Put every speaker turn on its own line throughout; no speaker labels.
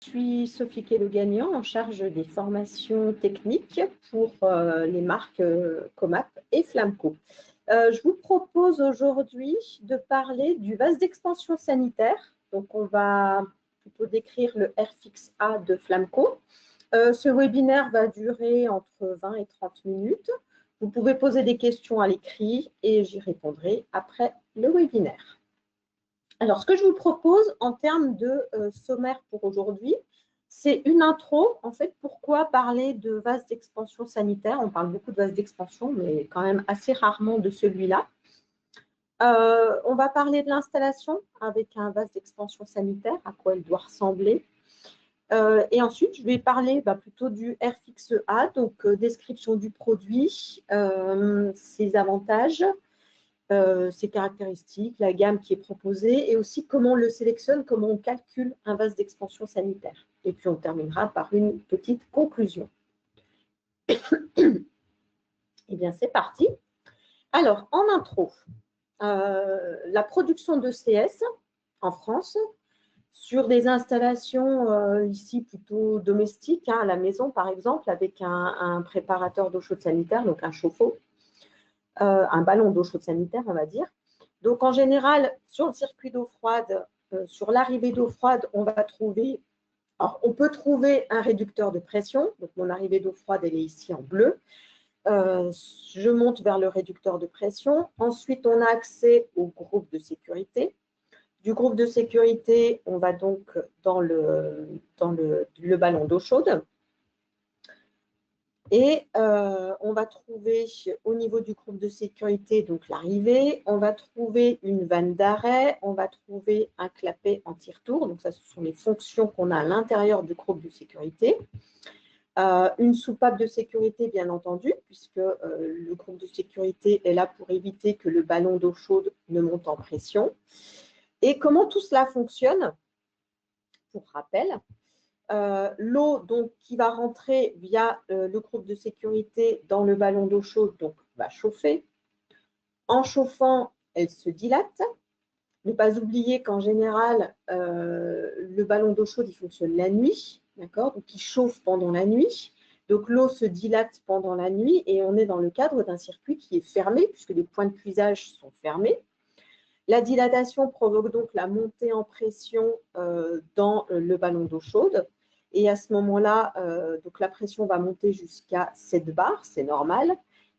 Je suis Sophie Kello-Gagnant, en charge des formations techniques pour les marques Comap et Flamco. Je vous propose aujourd'hui de parler du vase d'expansion sanitaire. Donc, on va plutôt décrire le Airfix-A de Flamco. Ce webinaire va durer entre 20 et 30 minutes. Vous pouvez poser des questions à l'écrit et j'y répondrai après le webinaire. Alors, ce que je vous propose en termes de sommaire pour aujourd'hui, c'est une intro. En fait, pourquoi parler de vase d'expansion sanitaire? On parle beaucoup de vase d'expansion, mais quand même assez rarement de celui-là. On va parler de l'installation avec un vase d'expansion sanitaire, à quoi elle doit ressembler. Et ensuite, je vais parler plutôt du Airfix-A, donc description du produit, ses avantages, ses caractéristiques, la gamme qui est proposée et aussi comment on le sélectionne, comment on calcule un vase d'expansion sanitaire. Et puis on terminera par une petite conclusion. Eh bien, c'est parti. Alors, en intro, la production de CS en France sur des installations ici plutôt domestiques, à la maison par exemple, avec un préparateur d'eau chaude sanitaire, donc un chauffe-eau, un ballon d'eau chaude sanitaire, on va dire. Donc, en général, sur le circuit d'eau froide, sur l'arrivée d'eau froide, on va trouver, alors, on peut trouver un réducteur de pression. Donc, mon arrivée d'eau froide, elle est ici en bleu. Je monte vers le réducteur de pression. Ensuite, on a accès au groupe de sécurité. Du groupe de sécurité, on va donc dans le ballon d'eau chaude. Et on va trouver au niveau du groupe de sécurité donc l'arrivée, on va trouver une vanne d'arrêt, on va trouver un clapet anti-retour. Donc ça, ce sont les fonctions qu'on a à l'intérieur du groupe de sécurité. Une soupape de sécurité, bien entendu, puisque le groupe de sécurité est là pour éviter que le ballon d'eau chaude ne monte en pression. Et comment tout cela fonctionne? Pour rappel, l'eau donc qui va rentrer via le groupe de sécurité dans le ballon d'eau chaude donc va chauffer. En chauffant, elle se dilate. Ne pas oublier qu'en général, le ballon d'eau chaude il fonctionne la nuit, d'accord? Donc il chauffe pendant la nuit. Donc l'eau se dilate pendant la nuit et on est dans le cadre d'un circuit qui est fermé puisque les points de puisage sont fermés. La dilatation provoque donc la montée en pression dans le ballon d'eau chaude. Et à ce moment-là, donc la pression va monter jusqu'à 7 bars, c'est normal.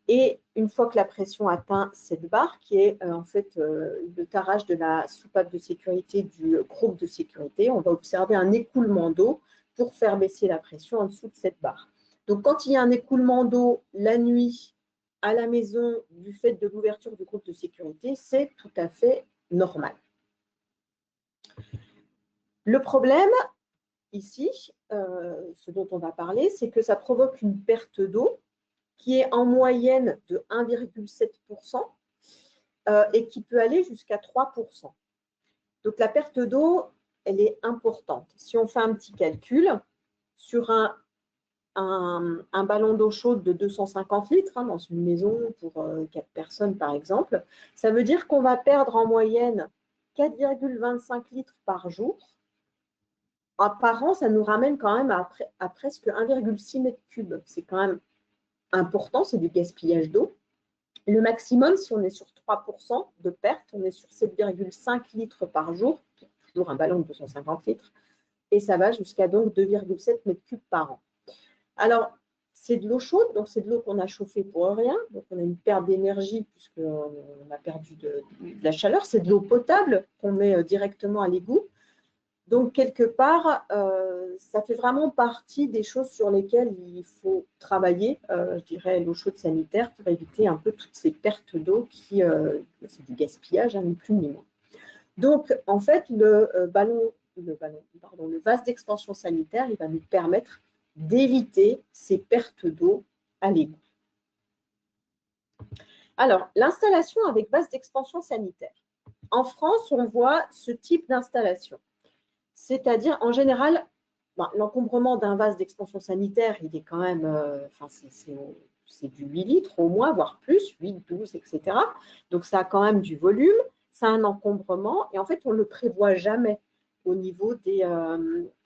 Et une fois que la pression atteint 7 bars, qui est en fait le tarage de la soupape de sécurité du groupe de sécurité, on va observer un écoulement d'eau pour faire baisser la pression en dessous de 7 bars. Donc quand il y a un écoulement d'eau la nuit à la maison du fait de l'ouverture du groupe de sécurité, c'est tout à fait normal. Le problème, ici, ce dont on va parler, c'est que ça provoque une perte d'eau qui est en moyenne de 1,7% et qui peut aller jusqu'à 3%. Donc la perte d'eau, elle est importante. Si on fait un petit calcul, sur un ballon d'eau chaude de 250 litres dans une maison pour 4 personnes, par exemple, ça veut dire qu'on va perdre en moyenne 4,25 litres par jour. Par an, ça nous ramène quand même à presque 1,6 mètre cube. C'est quand même important, c'est du gaspillage d'eau. Le maximum, si on est sur 3% de perte, on est sur 7,5 litres par jour, toujours un ballon de 250 litres, et ça va jusqu'à donc 2,7 mètres cubes par an. Alors, c'est de l'eau chaude, donc c'est de l'eau qu'on a chauffée pour rien, donc on a une perte d'énergie puisqu'on a perdu de la chaleur. C'est de l'eau potable qu'on met directement à l'égout. Donc, quelque part, ça fait vraiment partie des choses sur lesquelles il faut travailler, je dirais, l'eau chaude sanitaire pour éviter un peu toutes ces pertes d'eau qui, c'est du gaspillage, ni plus ni moins. Donc, en fait, le vase d'expansion sanitaire, il va nous permettre d'éviter ces pertes d'eau à l'égout. Alors, l'installation avec vase d'expansion sanitaire. En France, on voit ce type d'installation. C'est-à-dire, en général, l'encombrement d'un vase d'expansion sanitaire, il est quand même, c'est du 8 litres au moins, voire plus, 8, 12, etc. Donc, ça a quand même du volume, ça a un encombrement, et en fait, on ne le prévoit jamais au niveau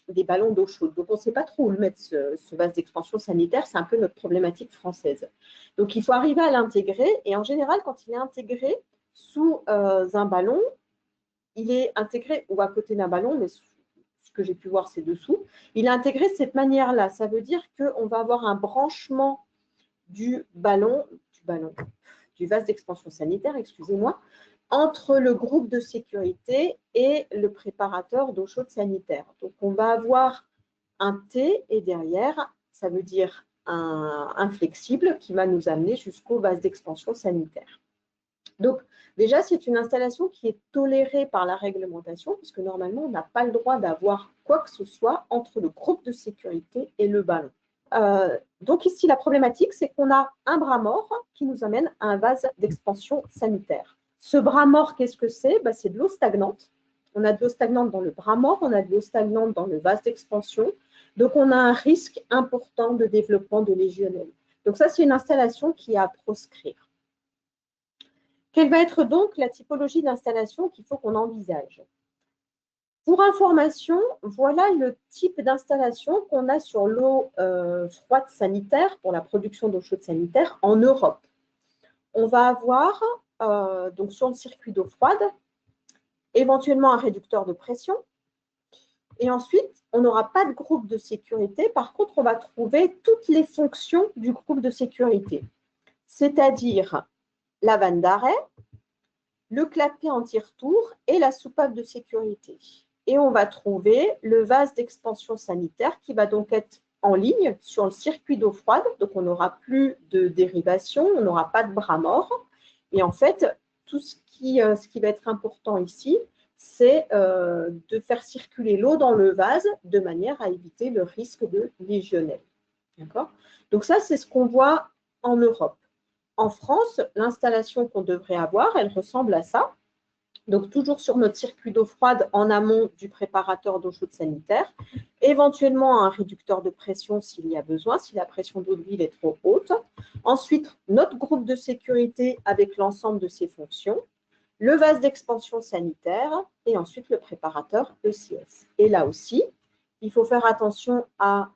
des ballons d'eau chaude. Donc, on ne sait pas trop où le mettre, ce vase d'expansion sanitaire. C'est un peu notre problématique française. Donc, il faut arriver à l'intégrer. Et en général, quand il est intégré sous un ballon, il est intégré, ou à côté d'un ballon, mais ce que j'ai pu voir, c'est dessous. Il est intégré de cette manière-là. Ça veut dire qu'on va avoir un branchement du vase d'expansion sanitaire, excusez-moi, entre le groupe de sécurité et le préparateur d'eau chaude sanitaire. Donc, on va avoir un T et derrière, ça veut dire un flexible qui va nous amener jusqu'au vase d'expansion sanitaire. Donc, déjà, c'est une installation qui est tolérée par la réglementation, puisque normalement, on n'a pas le droit d'avoir quoi que ce soit entre le groupe de sécurité et le ballon. Donc ici, la problématique, c'est qu'on a un bras mort qui nous amène à un vase d'expansion sanitaire. Ce bras mort, qu'est-ce que c'est? C'est de l'eau stagnante. On a de l'eau stagnante dans le bras mort, on a de l'eau stagnante dans le vase d'expansion. Donc, on a un risque important de développement de légionnelle. Donc, ça, c'est une installation qui est à proscrire. Quelle va être donc la typologie d'installation qu'il faut qu'on envisage? Pour information, voilà le type d'installation qu'on a sur l'eau froide sanitaire, pour la production d'eau chaude sanitaire en Europe. On va avoir, donc sur le circuit d'eau froide, éventuellement un réducteur de pression. Et ensuite, on n'aura pas de groupe de sécurité. Par contre, on va trouver toutes les fonctions du groupe de sécurité, c'est-à-dire la vanne d'arrêt, le clapet anti-retour et la soupape de sécurité. Et on va trouver le vase d'expansion sanitaire qui va donc être en ligne sur le circuit d'eau froide. Donc, on n'aura plus de dérivation, on n'aura pas de bras mort. Et en fait, tout ce qui va être important ici, c'est de faire circuler l'eau dans le vase de manière à éviter le risque de légionnelle. D'accord? Donc, ça, c'est ce qu'on voit en Europe. En France, l'installation qu'on devrait avoir, elle ressemble à ça. Donc, toujours sur notre circuit d'eau froide en amont du préparateur d'eau chaude sanitaire, éventuellement un réducteur de pression s'il y a besoin, si la pression d'eau de l'huile est trop haute. Ensuite, notre groupe de sécurité avec l'ensemble de ses fonctions, le vase d'expansion sanitaire et ensuite le préparateur ECS. Et là aussi, il faut faire attention à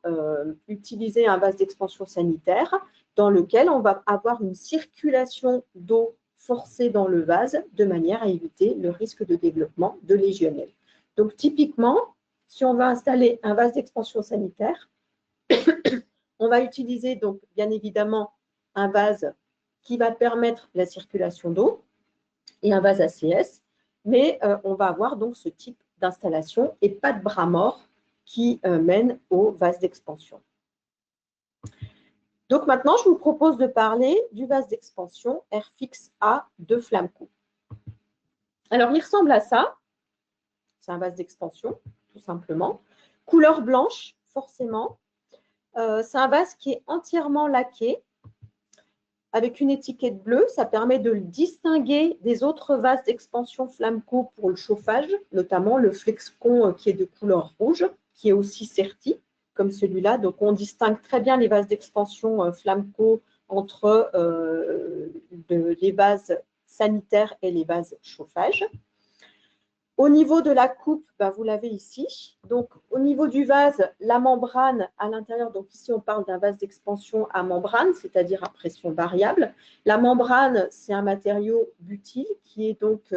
utiliser un vase d'expansion sanitaire dans lequel on va avoir une circulation d'eau forcée dans le vase de manière à éviter le risque de développement de légionnelle. Donc, typiquement, si on va installer un vase d'expansion sanitaire, on va utiliser donc bien évidemment un vase qui va permettre la circulation d'eau et un vase ACS, mais on va avoir donc ce type d'installation et pas de bras mort qui mène au vase d'expansion. Donc maintenant, je vous propose de parler du vase d'expansion Airfix A de Flamco. Alors, il ressemble à ça. C'est un vase d'expansion, tout simplement. Couleur blanche, forcément. C'est un vase qui est entièrement laqué avec une étiquette bleue. Ça permet de le distinguer des autres vases d'expansion Flamco pour le chauffage, notamment le Flexcon qui est de couleur rouge, qui est aussi serti, comme celui-là. Donc, on distingue très bien les vases d'expansion Flamco entre les vases sanitaires et les vases chauffage. Au niveau de la coupe, vous l'avez ici. Donc, au niveau du vase, la membrane à l'intérieur, donc ici, on parle d'un vase d'expansion à membrane, c'est-à-dire à pression variable. La membrane, c'est un matériau butyle qui est donc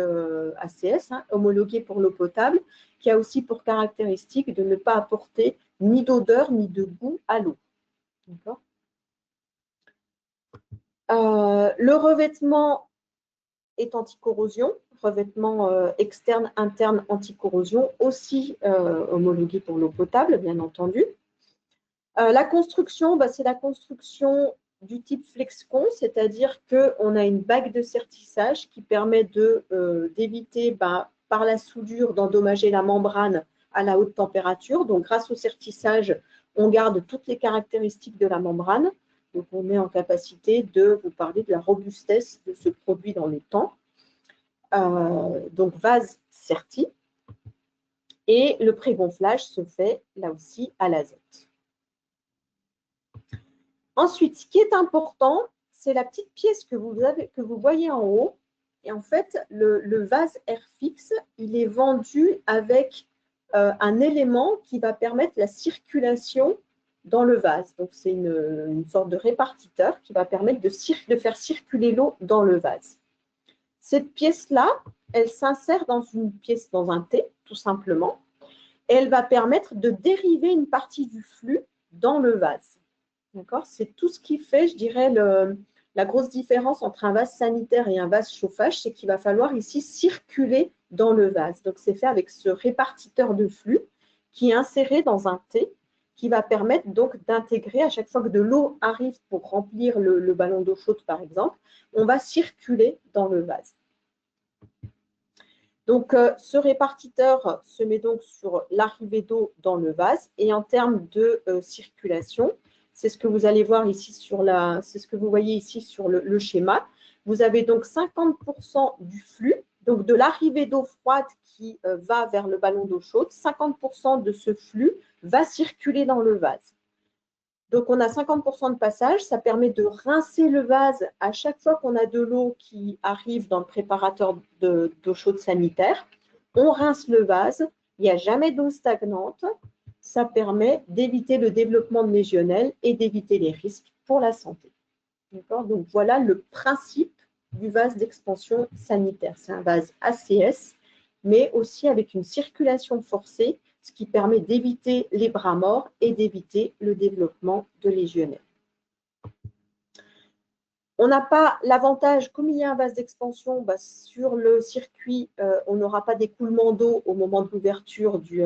ACS, homologué pour l'eau potable, qui a aussi pour caractéristique de ne pas apporter ni d'odeur ni de goût à l'eau. Le revêtement est anti-corrosion, revêtement externe, interne, anti-corrosion, aussi homologué pour l'eau potable, bien entendu. La construction, c'est la construction du type Flexcon, c'est-à-dire qu'on a une bague de sertissage qui permet d'éviter par la soudure d'endommager la membrane à la haute température. Donc, grâce au sertissage, on garde toutes les caractéristiques de la membrane. Donc, on est en capacité de vous parler de la robustesse de ce produit dans le temps. Donc, vase serti. Et le pré-gonflage se fait là aussi à l'azote. Ensuite, ce qui est important, c'est la petite pièce que vous voyez en haut. Et en fait, le vase Airfix, il est vendu avec un élément qui va permettre la circulation dans le vase. Donc, c'est une sorte de répartiteur qui va permettre de faire circuler l'eau dans le vase. Cette pièce-là, elle s'insère dans un T, tout simplement, et elle va permettre de dériver une partie du flux dans le vase. D'accord? C'est tout ce qui fait, je dirais, la grosse différence entre un vase sanitaire et un vase chauffage, c'est qu'il va falloir ici circuler dans le vase. Donc, c'est fait avec ce répartiteur de flux qui est inséré dans un T, qui va permettre donc d'intégrer à chaque fois que de l'eau arrive pour remplir le ballon d'eau chaude, par exemple, on va circuler dans le vase. Donc, ce répartiteur se met donc sur l'arrivée d'eau dans le vase et en termes de circulation, c'est ce que vous allez voir ici c'est ce que vous voyez ici sur le schéma. Vous avez donc 50% du flux, donc de l'arrivée d'eau froide qui va vers le ballon d'eau chaude, 50% de ce flux va circuler dans le vase. Donc, on a 50% de passage. Ça permet de rincer le vase à chaque fois qu'on a de l'eau qui arrive dans le préparateur d'eau chaude sanitaire. On rince le vase. Il n'y a jamais d'eau stagnante. Ça permet d'éviter le développement de légionnelles et d'éviter les risques pour la santé. Donc, voilà le principe du vase d'expansion sanitaire. C'est un vase ACS, mais aussi avec une circulation forcée, ce qui permet d'éviter les bras morts et d'éviter le développement de légionnelles. On n'a pas l'avantage, comme il y a un vase d'expansion, sur le circuit, on n'aura pas d'écoulement d'eau au moment de l'ouverture du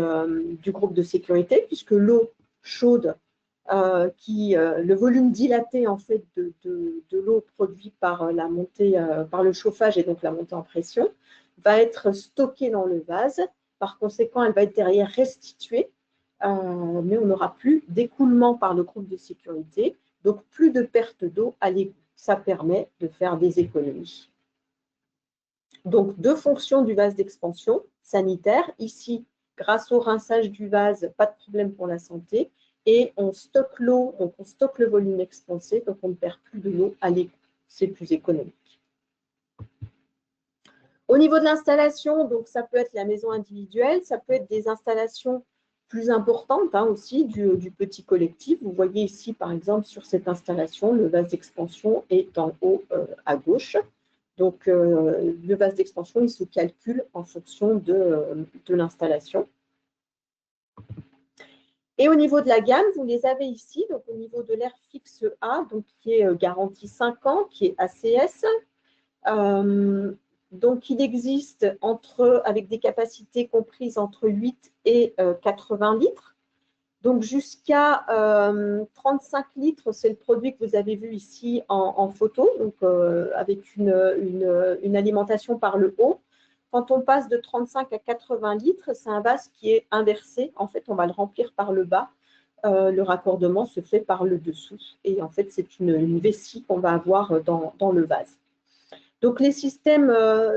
groupe de sécurité, puisque l'eau chaude, le volume dilaté en fait de l'eau produit par la montée, par le chauffage et donc la montée en pression, va être stocké dans le vase. Par conséquent, elle va être derrière restituée, mais on n'aura plus d'écoulement par le groupe de sécurité, donc plus de perte d'eau à l'égout. Ça permet de faire des économies. Donc, deux fonctions du vase d'expansion sanitaire. Ici, grâce au rinçage du vase, pas de problème pour la santé. Et on stocke l'eau, donc on stocke le volume expansé, donc on ne perd plus de l'eau à l'égout. C'est plus économique. Au niveau de l'installation, donc ça peut être la maison individuelle, ça peut être des installations plus importantes aussi du petit collectif. Vous voyez ici, par exemple, sur cette installation, le vase d'expansion est en haut à gauche. Donc, le vase d'expansion, il se calcule en fonction de l'installation. Et au niveau de la gamme, vous les avez ici, donc au niveau de l'air fixe A, donc qui est garantie 5 ans, qui est ACS. Donc, il existe avec des capacités comprises entre 8 et 80 litres. Donc, jusqu'à 35 litres, c'est le produit que vous avez vu ici en photo, donc avec une alimentation par le haut. Quand on passe de 35 à 80 litres, c'est un vase qui est inversé. En fait, on va le remplir par le bas. Le raccordement se fait par le dessous. Et en fait, c'est une vessie qu'on va avoir dans le vase. Donc, les systèmes,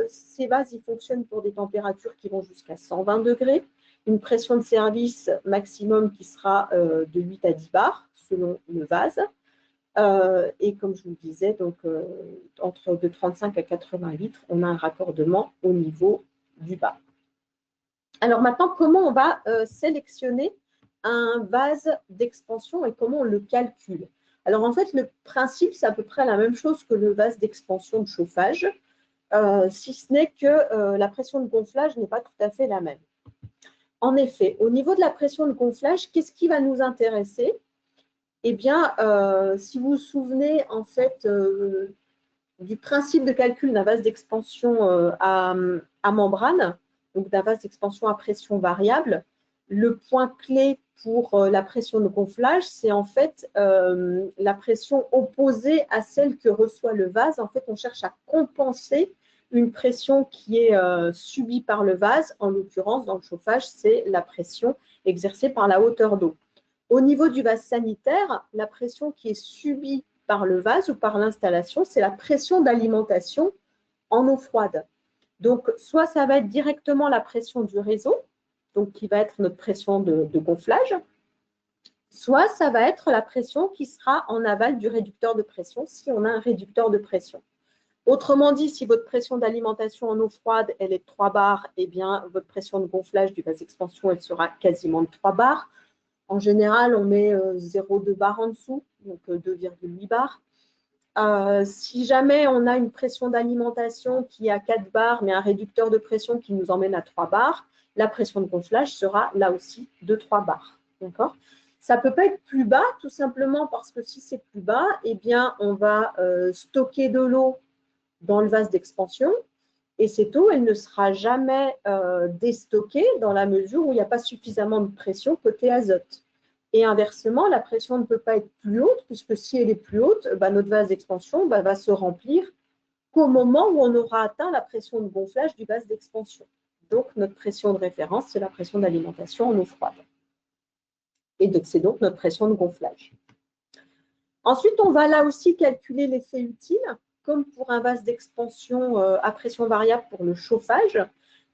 ces vases, ils fonctionnent pour des températures qui vont jusqu'à 120 degrés, une pression de service maximum qui sera de 8 à 10 bars selon le vase. Et comme je vous le disais, donc, entre de 35 à 80 litres, on a un raccordement au niveau du bas. Alors maintenant, comment on va sélectionner un vase d'expansion et comment on le calcule? Alors, en fait, le principe, c'est à peu près la même chose que le vase d'expansion de chauffage, si ce n'est que la pression de gonflage n'est pas tout à fait la même. En effet, au niveau de la pression de gonflage, qu'est-ce qui va nous intéresser? Eh bien, si vous vous souvenez, en fait, du principe de calcul d'un vase d'expansion à membrane, donc d'un vase d'expansion à pression variable, le point clé pour la pression de gonflage, c'est en fait la pression opposée à celle que reçoit le vase. En fait, on cherche à compenser une pression qui est subie par le vase. En l'occurrence, dans le chauffage, c'est la pression exercée par la hauteur d'eau. Au niveau du vase sanitaire, la pression qui est subie par le vase ou par l'installation, c'est la pression d'alimentation en eau froide. Donc, soit ça va être directement la pression du réseau, donc qui va être notre pression de gonflage, soit ça va être la pression qui sera en aval du réducteur de pression, si on a un réducteur de pression. Autrement dit, si votre pression d'alimentation en eau froide, elle est de 3 bars, eh bien, votre pression de gonflage du vase d'expansion, elle sera quasiment de 3 bars. En général, on met 0,2 bars en dessous, donc 2,8 bars. Si jamais on a une pression d'alimentation qui est à 4 bars, mais un réducteur de pression qui nous emmène à 3 bars, la pression de gonflage sera là aussi de 3 bars. D'accord ? Ça ne peut pas être plus bas, tout simplement parce que si c'est plus bas, eh bien, on va stocker de l'eau dans le vase d'expansion et cette eau, elle ne sera jamais déstockée dans la mesure où il n'y a pas suffisamment de pression côté azote. Et inversement, la pression ne peut pas être plus haute, puisque si elle est plus haute, notre vase d'expansion va se remplir qu'au moment où on aura atteint la pression de gonflage du vase d'expansion. Donc, notre pression de référence, c'est la pression d'alimentation en eau froide. Et c'est donc notre pression de gonflage. Ensuite, on va là aussi calculer l'effet utile, comme pour un vase d'expansion à pression variable pour le chauffage.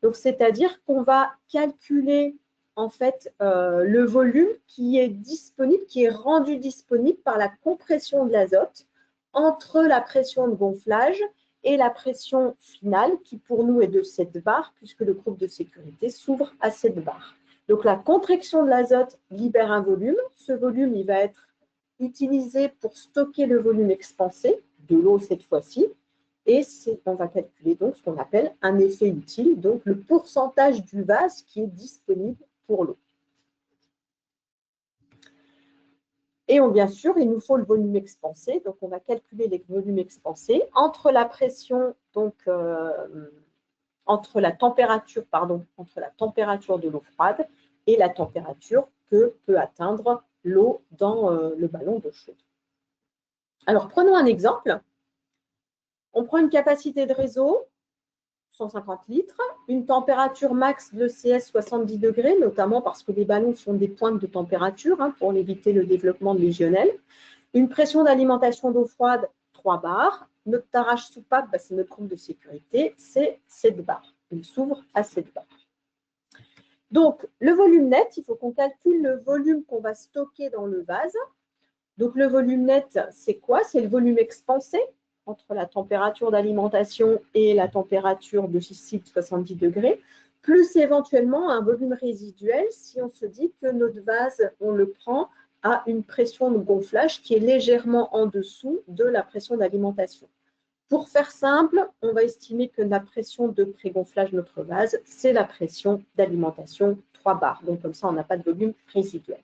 Donc, c'est-à-dire qu'on va calculer en fait le volume qui est disponible, qui est rendu disponible par la compression de l'azote entre la pression de gonflage et la pression finale, qui pour nous est de 7 bars, puisque le groupe de sécurité s'ouvre à 7 bars. Donc, la contraction de l'azote libère un volume. Ce volume, il va être utilisé pour stocker le volume expansé, de l'eau cette fois-ci, et on va calculer donc ce qu'on appelle un effet utile, donc le pourcentage du vase qui est disponible pour l'eau. Et bien sûr, il nous faut le volume expansé, donc on va calculer les volumes expansés entre la pression, donc entre la température de l'eau froide et la température que peut atteindre l'eau dans le ballon d'eau chaude. Alors, prenons un exemple. On prend une capacité de réseau, 150 litres, une température max de CS 70 degrés, notamment parce que les ballons sont des pointes de température pour éviter le développement de légionnelle. Une pression d'alimentation d'eau froide, 3 bars. Notre tarage soupape, c'est notre groupe de sécurité, c'est 7 bars. Il s'ouvre à 7 bars. Donc, le volume net, il faut qu'on calcule le volume qu'on va stocker dans le vase. Donc, le volume net, c'est quoi? C'est le volume expansé entre la température d'alimentation et la température de site 70 degrés, plus éventuellement un volume résiduel si on se dit que notre vase, on le prend à une pression de gonflage qui est légèrement en dessous de la pression d'alimentation. Pour faire simple, on va estimer que la pression de pré-gonflage de notre vase, c'est la pression d'alimentation 3 bars. Donc, comme ça, on n'a pas de volume résiduel.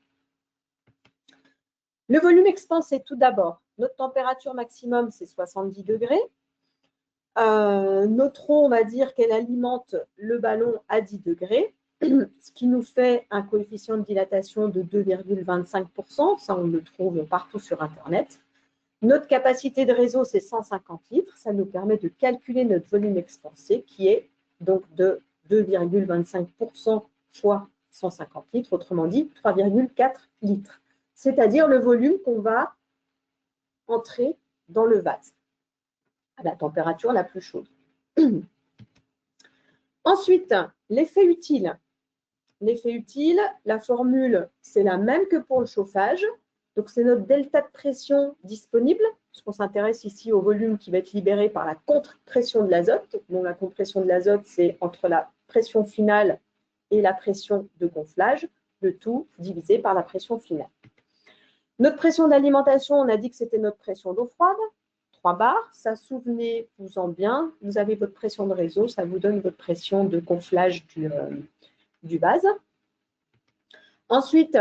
Le volume expansé, tout d'abord, notre température maximum, c'est 70 degrés. Notre eau, on va dire qu'elle alimente le ballon à 10 degrés, ce qui nous fait un coefficient de dilatation de 2,25%. Ça, on le trouve partout sur Internet. Notre capacité de réseau, c'est 150 litres. Ça nous permet de calculer notre volume expansé, qui est donc de 2,25% fois 150 litres, autrement dit 3,4 litres. C'est-à-dire le volume qu'on va entrer dans le vase à la température la plus chaude. Ensuite, l'effet utile. L'effet utile, la formule, c'est la même que pour le chauffage. Donc, c'est notre delta de pression disponible, puisqu'on s'intéresse ici au volume qui va être libéré par la compression de l'azote. Donc, la compression de l'azote, c'est entre la pression finale et la pression de gonflage, le tout divisé par la pression finale. Notre pression d'alimentation, on a dit que c'était notre pression d'eau froide, 3 bars. Ça, souvenez-vous-en bien, vous avez votre pression de réseau, ça vous donne votre pression de gonflage du vase. Ensuite,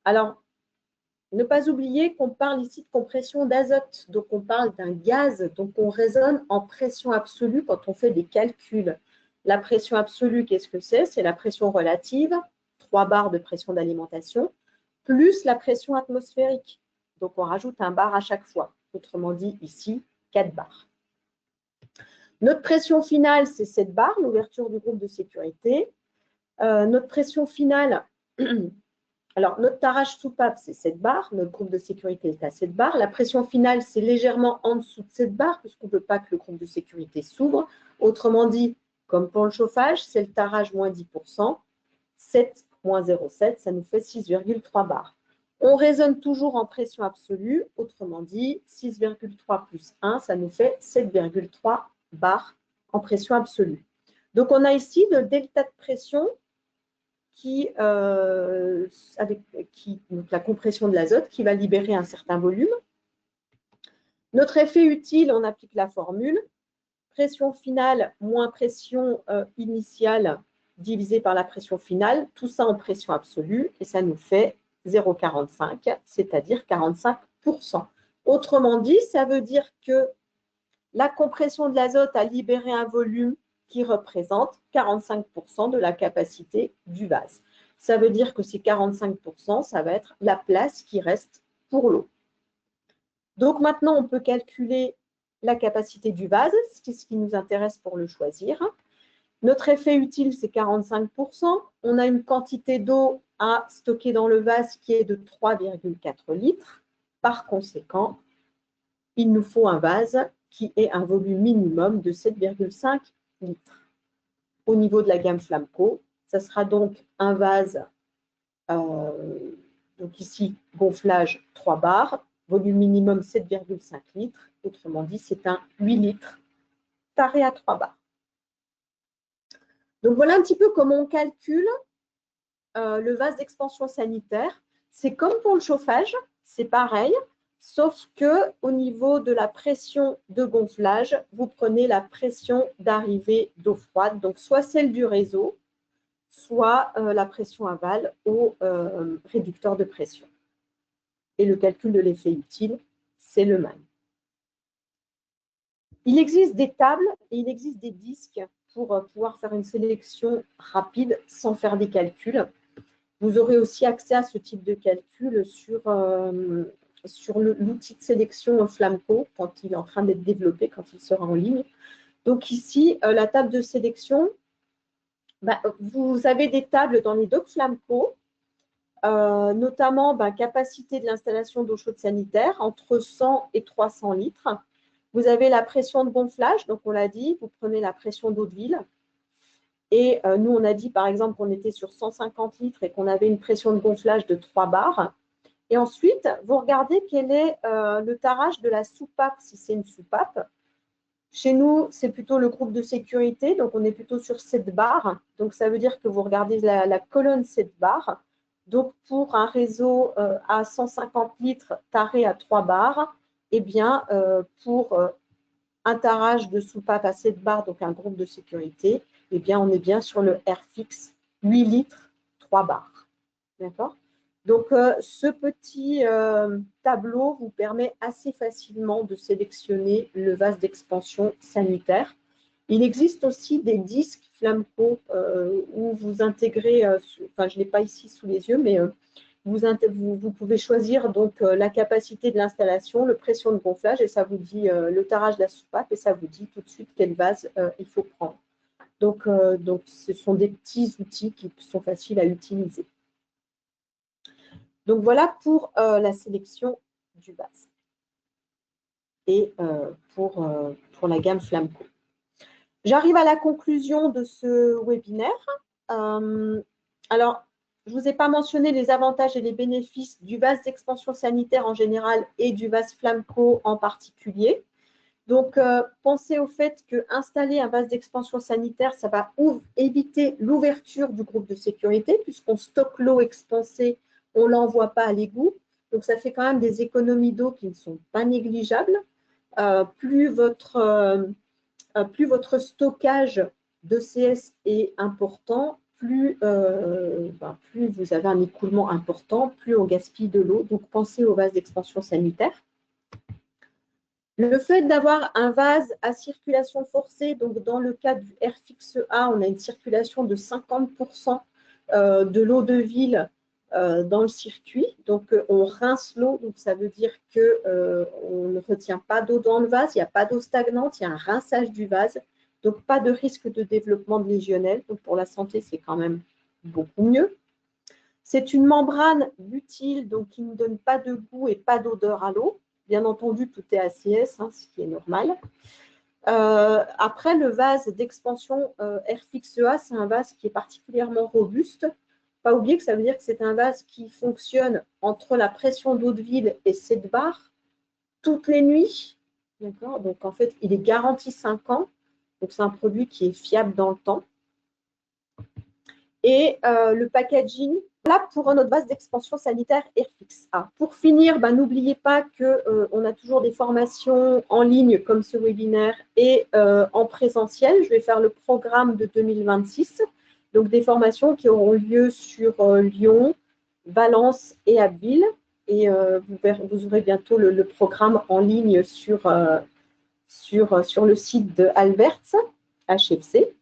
alors, ne pas oublier qu'on parle ici de compression d'azote, donc on parle d'un gaz, donc on raisonne en pression absolue quand on fait des calculs. La pression absolue, qu'est-ce que c'est? C'est la pression relative, 3 bars de pression d'alimentation, plus la pression atmosphérique. Donc, on rajoute un bar à chaque fois. Autrement dit, ici, 4 bars. Notre pression finale, c'est 7 bars, l'ouverture du groupe de sécurité. Notre pression finale, alors notre tarage soupape, c'est 7 bars. Notre groupe de sécurité est à 7 bars. La pression finale, c'est légèrement en dessous de 7 bars, puisqu'on ne veut pas que le groupe de sécurité s'ouvre. Autrement dit, comme pour le chauffage, c'est le tarage moins 10%. 7 moins 0,7, ça nous fait 6,3 bars. On raisonne toujours en pression absolue, autrement dit, 6,3 plus 1, ça nous fait 7,3 bars en pression absolue. Donc, on a ici le delta de pression donc la compression de l'azote qui va libérer un certain volume. Notre effet utile, on applique la formule. Pression finale moins pression initiale divisé par la pression finale, tout ça en pression absolue, et ça nous fait 0,45, c'est-à-dire 45%. Autrement dit, ça veut dire que la compression de l'azote a libéré un volume qui représente 45% de la capacité du vase. Ça veut dire que ces 45%, ça va être la place qui reste pour l'eau. Donc maintenant, on peut calculer la capacité du vase, c'est ce qui nous intéresse pour le choisir. Notre effet utile, c'est 45%. On a une quantité d'eau à stocker dans le vase qui est de 3,4 litres. Par conséquent, il nous faut un vase qui ait un volume minimum de 7,5 litres. Au niveau de la gamme Flamco, ça sera donc un vase, donc ici, gonflage 3 bars, volume minimum 7,5 litres. Autrement dit, c'est un 8 litres taré à 3 bars. Donc, voilà un petit peu comment on calcule le vase d'expansion sanitaire. C'est comme pour le chauffage, c'est pareil, sauf qu'au niveau de la pression de gonflage, vous prenez la pression d'arrivée d'eau froide, donc soit celle du réseau, soit la pression aval au réducteur de pression. Et le calcul de l'effet utile, c'est le même. Il existe des tables et il existe des disques pour pouvoir faire une sélection rapide sans faire des calculs. Vous aurez aussi accès à ce type de calcul sur l'outil de sélection Flamco quand il est en train d'être développé, quand il sera en ligne. Donc ici, la table de sélection, vous avez des tables dans les docs Flamco, notamment capacité de l'installation d'eau chaude sanitaire entre 100 et 300 litres. Vous avez la pression de gonflage, donc on l'a dit, vous prenez la pression d'eau de ville. Et nous, on a dit, par exemple, qu'on était sur 150 litres et qu'on avait une pression de gonflage de 3 bars. Et ensuite, vous regardez quel est le tarage de la soupape, si c'est une soupape. Chez nous, c'est plutôt le groupe de sécurité, donc on est plutôt sur 7 bars. Donc, ça veut dire que vous regardez la colonne 7 bars. Donc, pour un réseau à 150 litres taré à 3 bars, eh bien, pour un tarage de soupape à 7 bars, donc un groupe de sécurité, eh bien, on est bien sur le Airfix 8 litres, 3 bars. D'accord? Donc, ce petit tableau vous permet assez facilement de sélectionner le vase d'expansion sanitaire. Il existe aussi des disques Flamco où vous intégrez, enfin, je ne l'ai pas ici sous les yeux, mais vous pouvez choisir donc la capacité de l'installation, le pression de gonflage, et ça vous dit le tarage de la soupape, et ça vous dit tout de suite quel vase il faut prendre. Donc, ce sont des petits outils qui sont faciles à utiliser. Donc, voilà pour la sélection du vase et pour la gamme Flamco. J'arrive à la conclusion de ce webinaire. Alors, je ne vous ai pas mentionné les avantages et les bénéfices du vase d'expansion sanitaire en général et du vase Flamco en particulier. Donc, pensez au fait qu'installer un vase d'expansion sanitaire, ça va éviter l'ouverture du groupe de sécurité puisqu'on stocke l'eau expansée, on ne l'envoie pas à l'égout. Donc, ça fait quand même des économies d'eau qui ne sont pas négligeables. Plus votre stockage d'ECS est important, plus vous avez un écoulement important, plus on gaspille de l'eau. Donc, pensez au vase d'expansion sanitaire. Le fait d'avoir un vase à circulation forcée, donc dans le cas du Airfix A, on a une circulation de 50% de l'eau de ville dans le circuit. Donc, on rince l'eau, donc ça veut dire qu'on ne retient pas d'eau dans le vase, il n'y a pas d'eau stagnante, il y a un rinçage du vase. Donc, pas de risque de développement de légionnelle. Donc, pour la santé, c'est quand même beaucoup mieux. C'est une membrane butyle, donc qui ne donne pas de goût et pas d'odeur à l'eau. Bien entendu, tout est ACS, ce qui est normal. Après, le vase d'expansion Airfix A, c'est un vase qui est particulièrement robuste Pas oublier que ça veut dire que c'est un vase qui fonctionne entre la pression d'eau de ville et 7 bars toutes les nuits. D'accord? Donc, en fait, il est garanti 5 ans. Donc, c'est un produit qui est fiable dans le temps. Et le packaging, là, pour notre base d'expansion sanitaire Airfix. Ah, pour finir, n'oubliez pas qu'on a toujours des formations en ligne comme ce webinaire et en présentiel. Je vais faire le programme de 2026. Donc, des formations qui auront lieu sur Lyon, Valence et Abbeville. Et vous aurez bientôt le programme en ligne sur le site de Alberts, HFC.